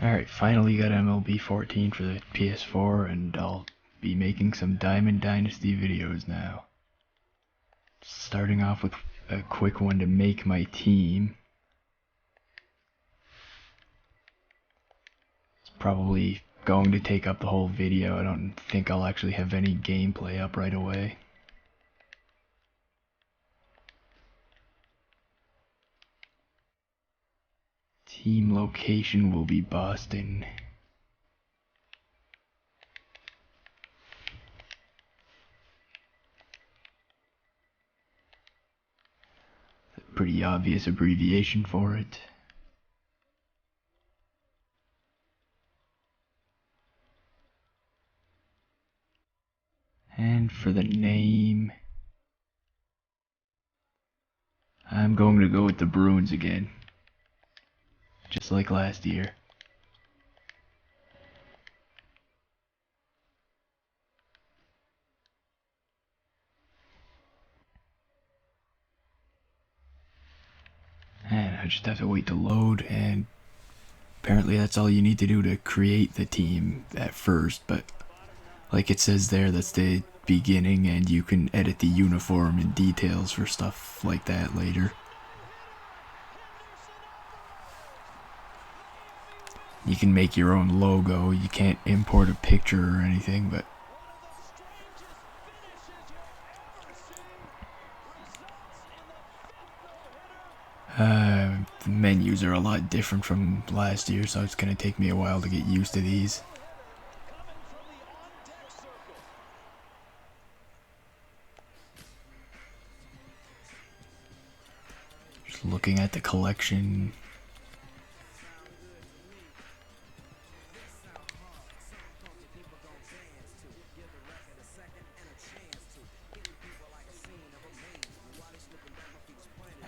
Alright, finally got MLB 14 for the PS4, and I'll be making some Diamond Dynasty videos now. Starting off with a quick one to make my team. It's probably going to take up the whole video. I don't think I'll actually have any gameplay up right away. Team location will be Boston. It's a pretty obvious abbreviation for it. And for the name, I'm going to go with the Bruins again. Just like last year. And I just have to wait to load, and apparently that's all you need to do to create the team at first, but like it says there, that's the beginning, and you can edit the uniform and details for stuff like that later. You can make your own logo. You can't import a picture or anything, but the menus are a lot different from last year, so it's gonna take me a while to get used to these. Just looking at the collection.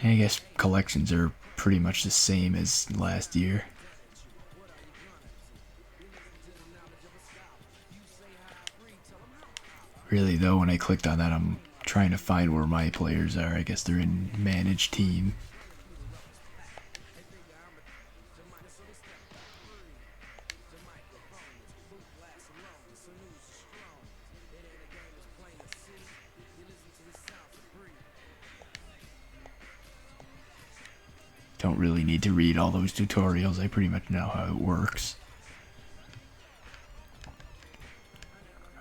I guess collections are pretty much the same as last year. Really though, when I clicked on that, I'm trying to find where my players are. I guess they're in manage team. Don't really need to read all those tutorials. I pretty much know how it works.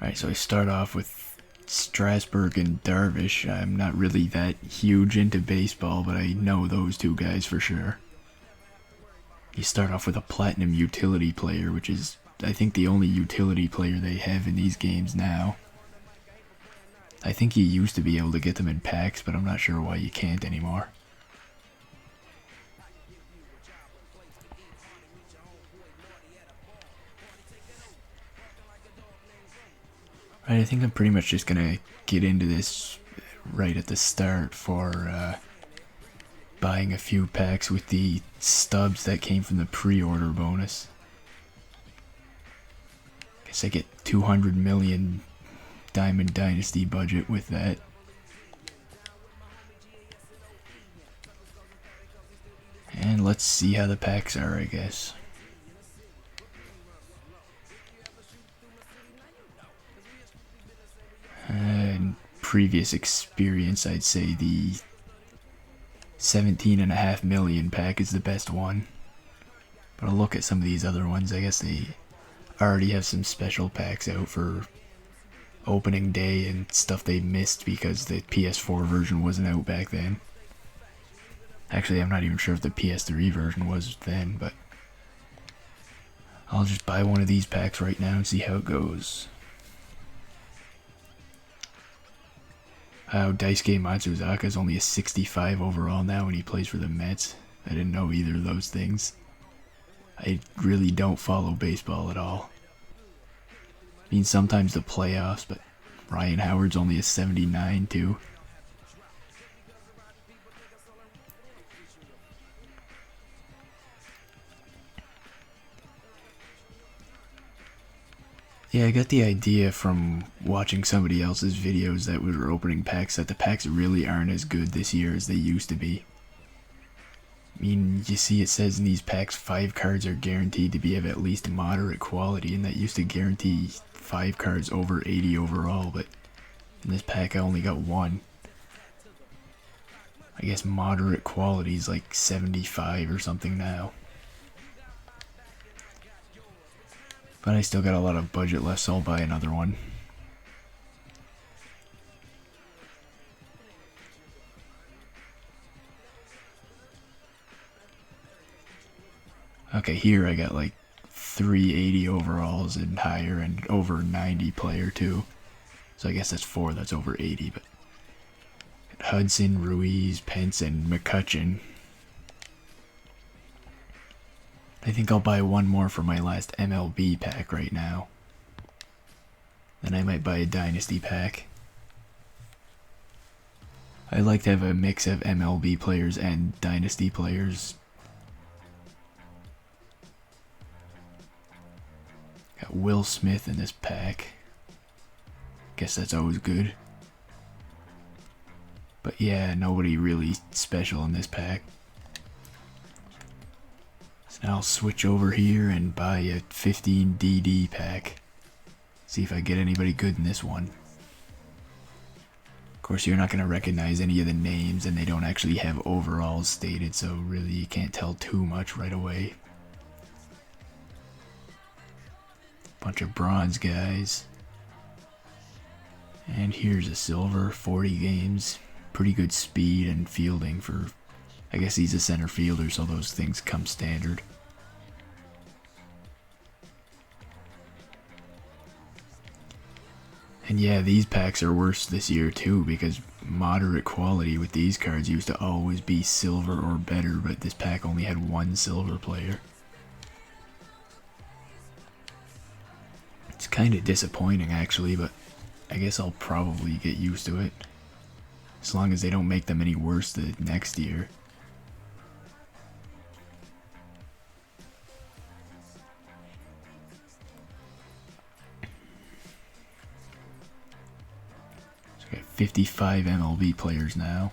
Alright, so I start off with Strasburg and Darvish. I'm not really that huge into baseball, but I know those two guys for sure. You start off with a platinum utility player, which is, I think, the only utility player they have in these games now. I think you used to be able to get them in packs, but I'm not sure why you can't anymore. I think I'm pretty much just gonna get into this right at the start for buying a few packs with the stubs that came from the pre-order bonus. Guess I get 200 million Diamond Dynasty budget with that. And let's see how the packs are, I guess. In previous experience, I'd say the 17.5 million pack is the best one. But I'll look at some of these other ones. I guess they already have some special packs out for opening day and stuff they missed because the PS4 version wasn't out back then. Actually, I'm not even sure if the PS3 version was then, but I'll just buy one of these packs right now and see how it goes. Daisuke Matsuzaka is only a 65 overall now when he plays for the Mets. I didn't know either of those things. I really don't follow baseball at all. I mean, sometimes the playoffs, but Ryan Howard's only a 79 too. Yeah, I got the idea from watching somebody else's videos that were opening packs that the packs really aren't as good this year as they used to be. I mean, you see it says in these packs 5 cards are guaranteed to be of at least moderate quality, and that used to guarantee 5 cards over 80 overall, but in this pack I only got 1. I guess moderate quality is like 75 or something now. But I still got a lot of budget left, so I'll buy another one. Okay, here I got like 380 overalls and higher, and over 90 player too. So I guess that's 4 that's over 80, but Hudson, Ruiz, Pence, and McCutcheon. I think I'll buy one more for my last MLB pack right now. Then I might buy a Dynasty pack. I like to have a mix of MLB players and Dynasty players. Got Will Smith in this pack. Guess that's always good. But yeah, nobody really special in this pack. So now I'll switch over here and buy a 15 DD pack. See if I get anybody good in this one. Of course, you're not going to recognize any of the names, and they don't actually have overalls stated, so really you can't tell too much right away. Bunch of bronze guys. And here's a silver, 40 games. Pretty good speed and fielding for, I guess he's a center fielder, so those things come standard. And yeah, these packs are worse this year too, because moderate quality with these cards used to always be silver or better, but this pack only had 1 silver player. It's kind of disappointing actually, but I guess I'll probably get used to it. As long as they don't make them any worse the next year. So I got 55 MLB players now.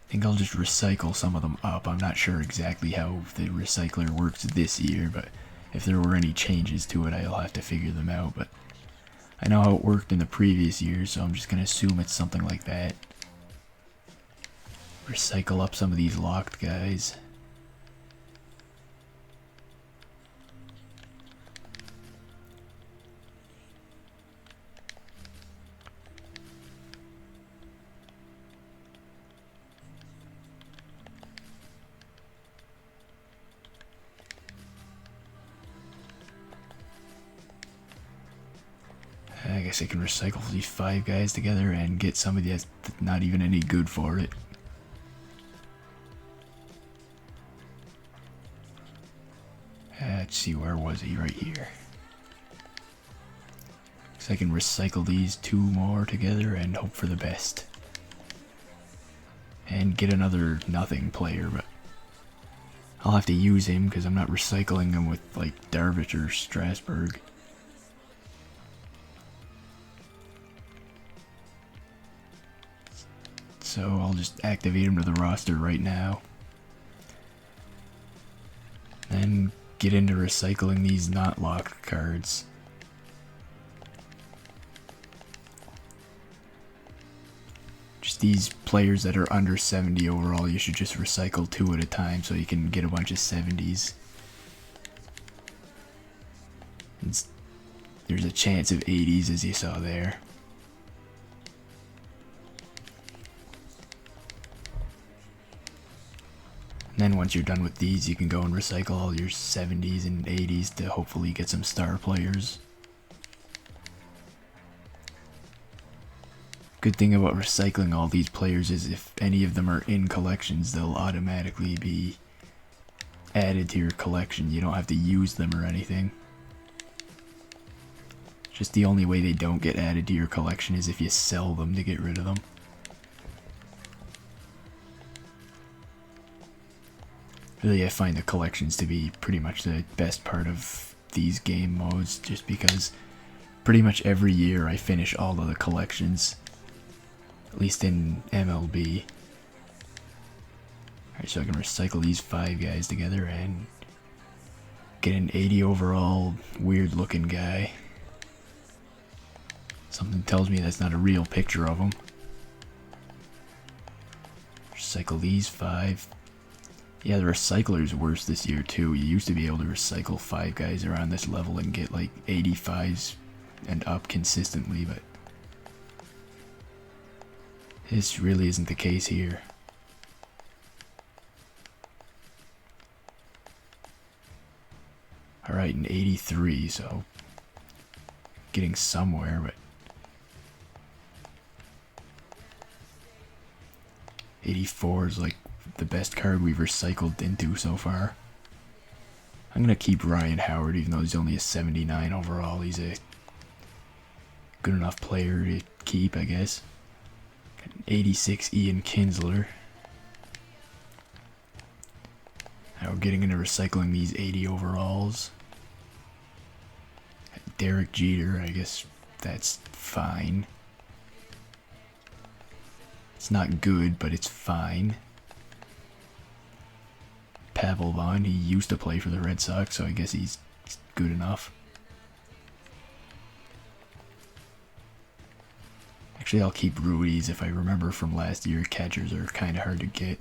I think I'll just recycle some of them up. I'm not sure exactly how the recycler works this year, but if there were any changes to it, I'll have to figure them out. But I know how it worked in the previous years, so I'm just going to assume it's something like that. Recycle up some of these locked guys. I guess I can recycle these 5 guys together and get somebody that's not even any good for it. Let's see, where was he? Right here. So I can recycle these 2 more together and hope for the best. And get another nothing player, but I'll have to use him because I'm not recycling him with like Darvish or Strasburg. So I'll just activate him to the roster right now. Then get into recycling these not locked cards. Just these players that are under 70 overall, you should just recycle 2 at a time so you can get a bunch of 70s. There's a chance of 80s as you saw there. And then once you're done with these, you can go and recycle all your 70s and 80s to hopefully get some star players. Good thing about recycling all these players is if any of them are in collections, they'll automatically be added to your collection. You don't have to use them or anything. Just the only way they don't get added to your collection is if you sell them to get rid of them. Really, I find the collections to be pretty much the best part of these game modes, just because pretty much every year I finish all of the collections. At least in MLB. Alright, so I can recycle these 5 guys together and get an 80 overall weird looking guy. Something tells me that's not a real picture of him. Recycle these 5. Yeah, the recycler's worse this year too. You used to be able to recycle 5 guys around this level and get like 85s and up consistently, but this really isn't the case here. Alright, an 83, so getting somewhere, but 84 is like the best card we've recycled into so far. I'm gonna keep Ryan Howard even though he's only a 79 overall. He's a good enough player to keep, I guess. Got an 86 Ian Kinsler. Now we're getting into recycling these 80 overalls. Derek Jeter, I guess that's fine. It's not good, but it's fine. Pavel Vaughn, he used to play for the Red Sox, so I guess he's good enough. Actually, I'll keep Ruiz. If I remember from last year, catchers are kind of hard to get.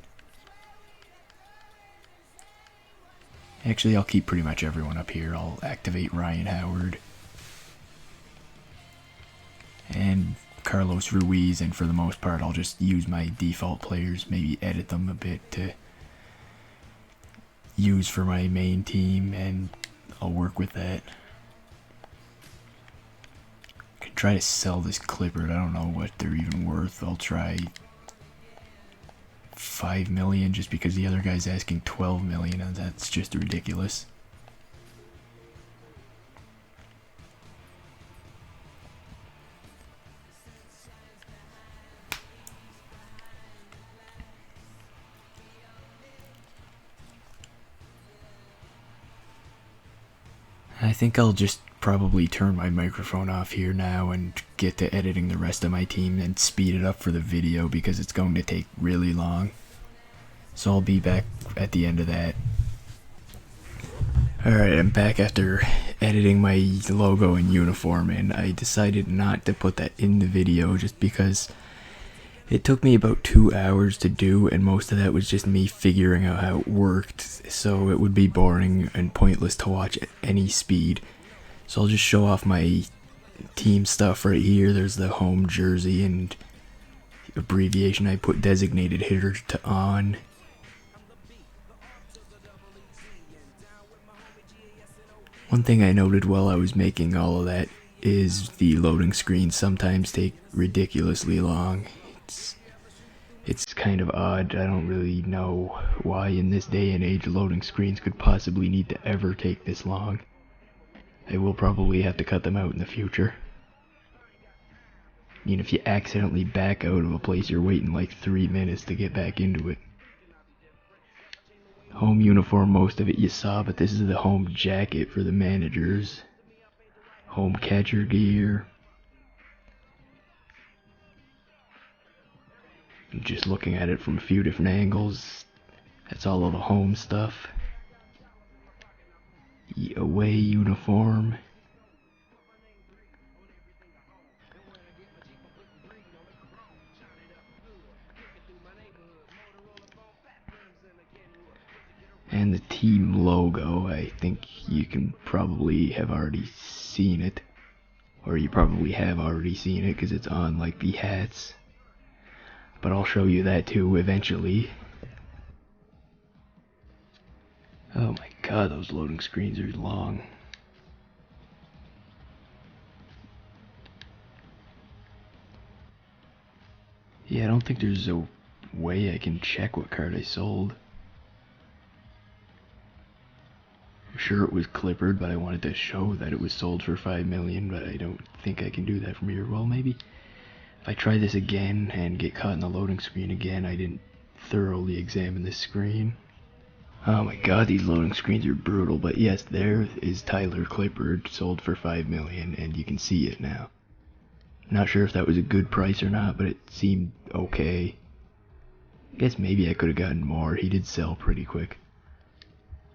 Actually, I'll keep pretty much everyone up here. I'll activate Ryan Howard and Carlos Ruiz, and for the most part, I'll just use my default players, maybe edit them a bit to use for my main team, and I'll work with that. I could try to sell this Clippard. I don't know what they're even worth. I'll try 5 million just because the other guy's asking 12 million, and that's just ridiculous. I think I'll just probably turn my microphone off here now and get to editing the rest of my team and speed it up for the video because it's going to take really long. So I'll be back at the end of that. Alright, I'm back after editing my logo and uniform, and I decided not to put that in the video just because it took me about 2 hours to do, and most of that was just me figuring out how it worked, so it would be boring and pointless to watch at any speed. So I'll just show off my team stuff right here. There's the home jersey and abbreviation. I put designated hitter to on. One thing I noted while I was making all of that is the loading screens sometimes take ridiculously long. It's kind of odd. I don't really know why in this day and age loading screens could possibly need to ever take this long. I will probably have to cut them out in the future. I mean, if you accidentally back out of a place, you're waiting like 3 minutes to get back into it. Home uniform, most of it you saw, but this is the home jacket for the managers. Home catcher gear. Just looking at it from a few different angles, that's all of the home stuff. Away uniform. And the team logo, I think you can probably have already seen it. Or you probably have already seen it because it's on like the hats. But I'll show you that too eventually. Oh my god, those loading screens are long. Yeah, I don't think there's a way I can check what card I sold. I'm sure it was Clippard, but I wanted to show that it was sold for 5 million, but I don't think I can do that from here. Well, maybe. If I try this again and get caught in the loading screen again, I didn't thoroughly examine this screen. Oh my god, these loading screens are brutal, but yes, there is Tyler Clippard, sold for 5 million, and you can see it now. Not sure if that was a good price or not, but it seemed okay. I guess maybe I could have gotten more. He did sell pretty quick.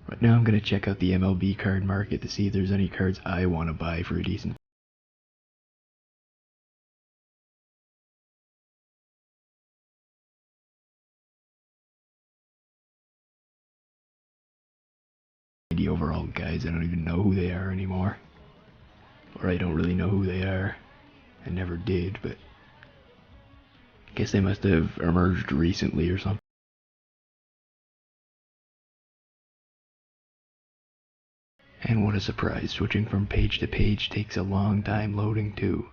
Right now I'm going to check out the MLB card market to see if there's any cards I want to buy for a decent overall guys. I don't even know who they are anymore. Or I don't really know who they are. I never did, but I guess they must have emerged recently or something. And what a surprise, switching from page to page takes a long time loading too.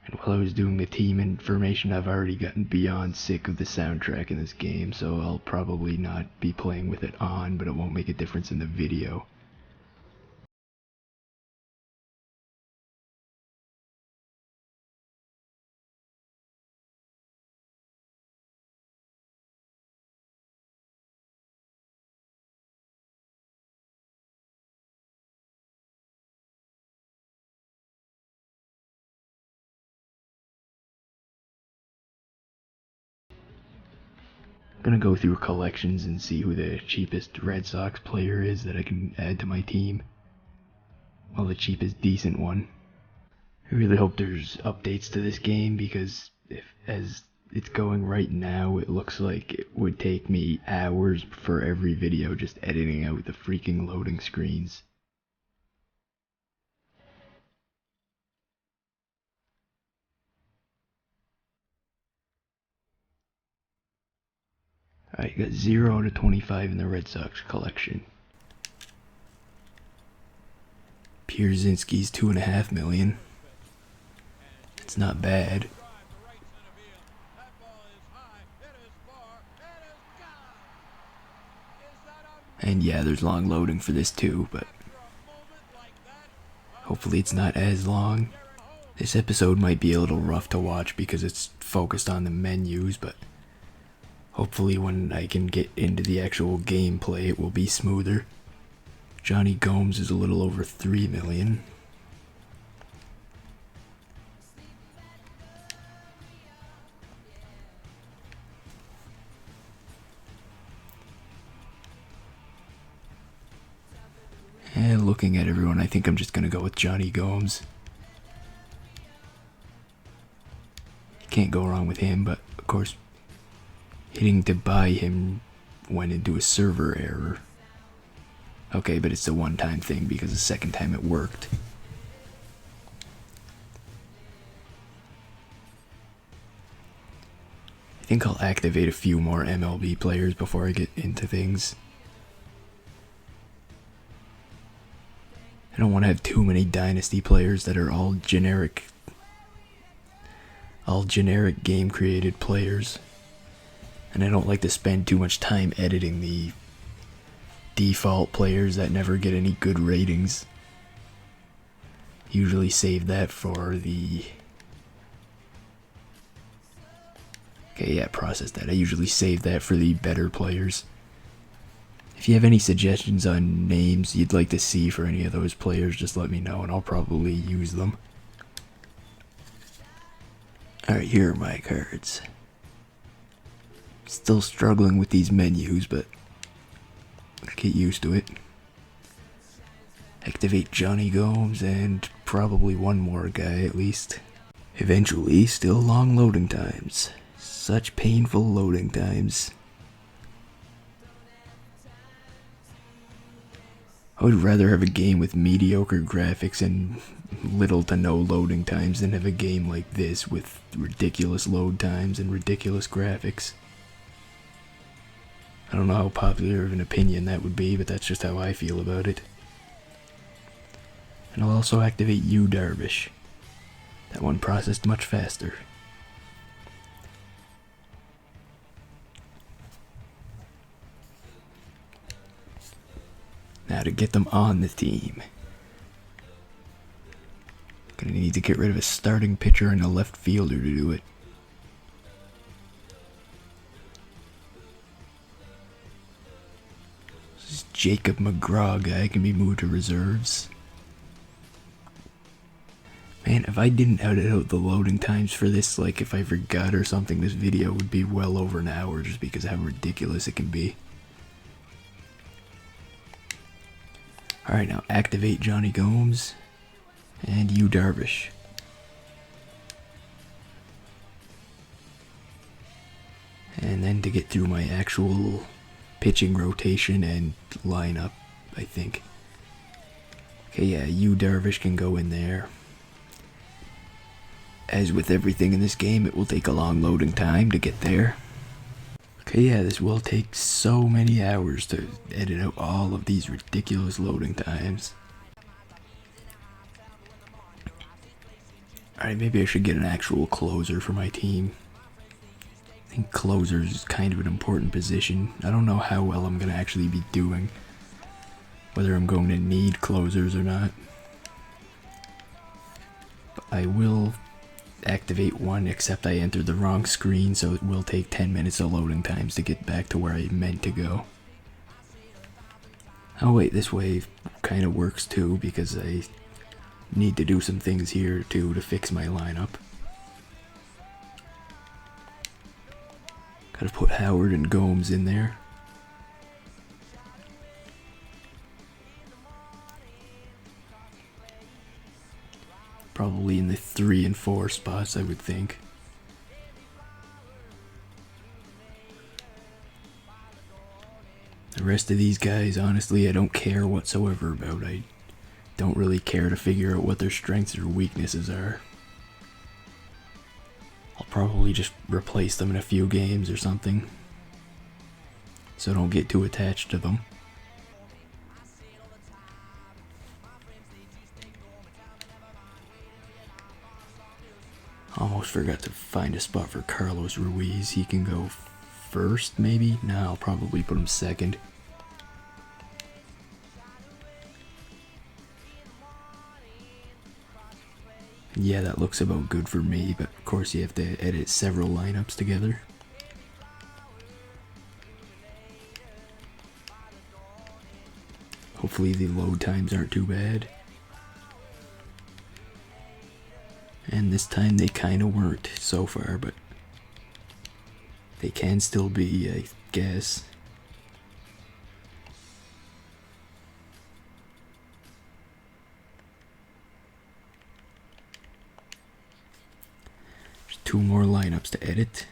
And while I was doing the team information, I've already gotten beyond sick of the soundtrack in this game, so I'll probably not be playing with it on, but it won't make a difference in the video. I'm gonna go through collections and see who the cheapest Red Sox player is that I can add to my team. Well, the cheapest decent one. I really hope there's updates to this game, because as it's going right now, it looks like it would take me hours for every video just editing out the freaking loading screens. Alright, got 0 out of 25 in the Red Sox collection. Pierzynski's $2.5 million. It's not bad. And yeah, there's long loading for this too, but hopefully it's not as long. This episode might be a little rough to watch because it's focused on the menus, but hopefully when I can get into the actual gameplay it will be smoother. Johnny Gomes is a little over 3 million. And looking at everyone, I think I'm just gonna go with Johnny Gomes. Can't go wrong with him, but of course hitting to buy him went into a server error. Okay, but it's a one-time thing because the second time it worked. I think I'll activate a few more MLB players before I get into things. I don't want to have too many Dynasty players that are all generic game created players. And I don't like to spend too much time editing the default players that never get any good ratings. Usually save that for the... Okay, yeah, process that. I usually save that for the better players. If you have any suggestions on names you'd like to see for any of those players, just let me know and I'll probably use them. Alright, here are my cards. Still struggling with these menus, but I'll get used to it. Activate Johnny Gomes and probably one more guy at least. Eventually, still long loading times. Such painful loading times. I would rather have a game with mediocre graphics and little to no loading times than have a game like this with ridiculous load times and ridiculous graphics. I don't know how popular of an opinion that would be, but that's just how I feel about it. And I'll also activate Yu Darvish. That one processed much faster. Now to get them on the team. Gonna need to get rid of a starting pitcher and a left fielder to do it. This Jacob McGraw guy can be moved to reserves. Man, if I didn't edit out the loading times for this, like if I forgot or something, this video would be well over an hour just because of how ridiculous it can be. Alright, now activate Johnny Gomes and Yu Darvish. And then to get through my actual pitching rotation and lineup, I think. Okay, yeah, Yu Darvish can go in there. As with everything in this game, it will take a long loading time to get there. Okay, yeah, this will take so many hours to edit out all of these ridiculous loading times. Alright, maybe I should get an actual closer for my team. I think closer is kind of an important position. I don't know how well I'm going to actually be doing. Whether I'm going to need closers or not. But I will activate one, except I entered the wrong screen, so it will take 10 minutes of loading times to get back to where I meant to go. Oh wait, this way kind of works too, because I need to do some things here too to fix my lineup. Gotta put Howard and Gomes in there. Probably in the 3 and 4 spots, I would think. The rest of these guys, honestly, I don't care whatsoever about. I don't really care to figure out what their strengths or weaknesses are. I'll probably just replace them in a few games or something, so don't get too attached to them. Almost forgot to find a spot for Carlos Ruiz. He can go first, maybe? No, I'll probably put him second. Yeah, that looks about good for me, but of course you have to edit several lineups together. Hopefully the load times aren't too bad. And this time they kind of weren't so far, but they can still be, I guess. There's 2 more lineups to edit.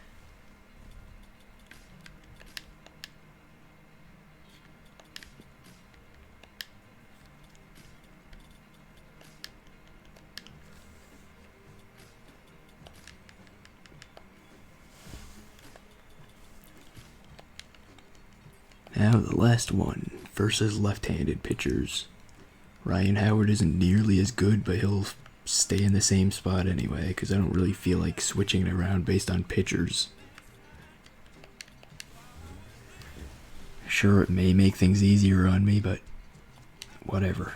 Now the last one, versus left-handed pitchers. Ryan Howard isn't nearly as good, but he'll stay in the same spot anyway, because I don't really feel like switching it around based on pitchers. Sure, it may make things easier on me, but whatever.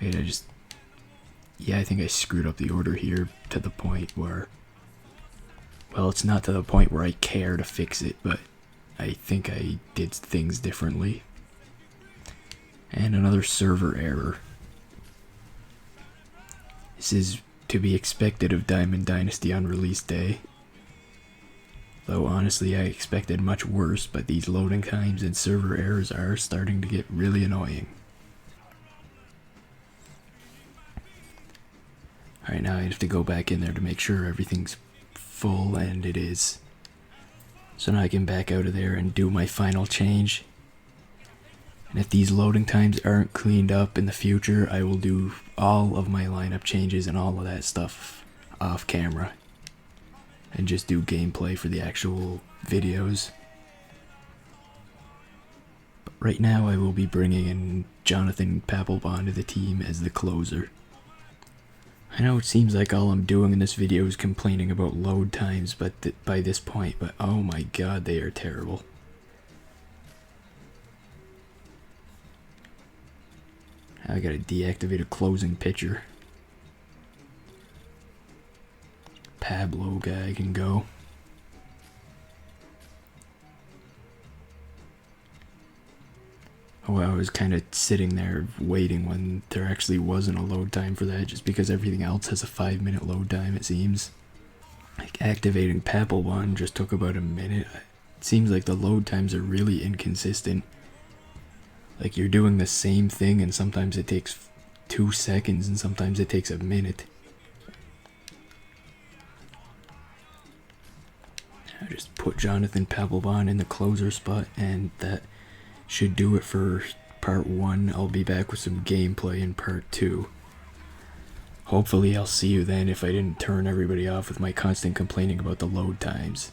Wait, I think I screwed up the order here to the point where... Well, it's not to the point where I care to fix it, but I think I did things differently. And another server error. This is to be expected of Diamond Dynasty on release day. Though honestly I expected much worse, but these loading times and server errors are starting to get really annoying. Alright, now I have to go back in there to make sure everything's full, and it is. So now I can back out of there and do my final change. And if these loading times aren't cleaned up in the future, I will do all of my lineup changes and all of that stuff off camera. And just do gameplay for the actual videos. But right now I will be bringing in Jonathan Papelbon to the team as the closer. I know it seems like all I'm doing in this video is complaining about load times by this point, but oh my god, they are terrible. I gotta deactivate a closing pitcher. Pablo guy can go. I was kind of sitting there waiting when there actually wasn't a load time for that, just because everything else has a 5-minute load time, it seems. Like activating Papelbon just took about a minute. It seems like the load times are really inconsistent. Like you're doing the same thing and sometimes it takes 2 seconds and sometimes it takes a minute. I just put Jonathan Papelbon in the closer spot, and that should do it for part 1. I'll be back with some gameplay in part 2. Hopefully I'll see you then if I didn't turn everybody off with my constant complaining about the load times.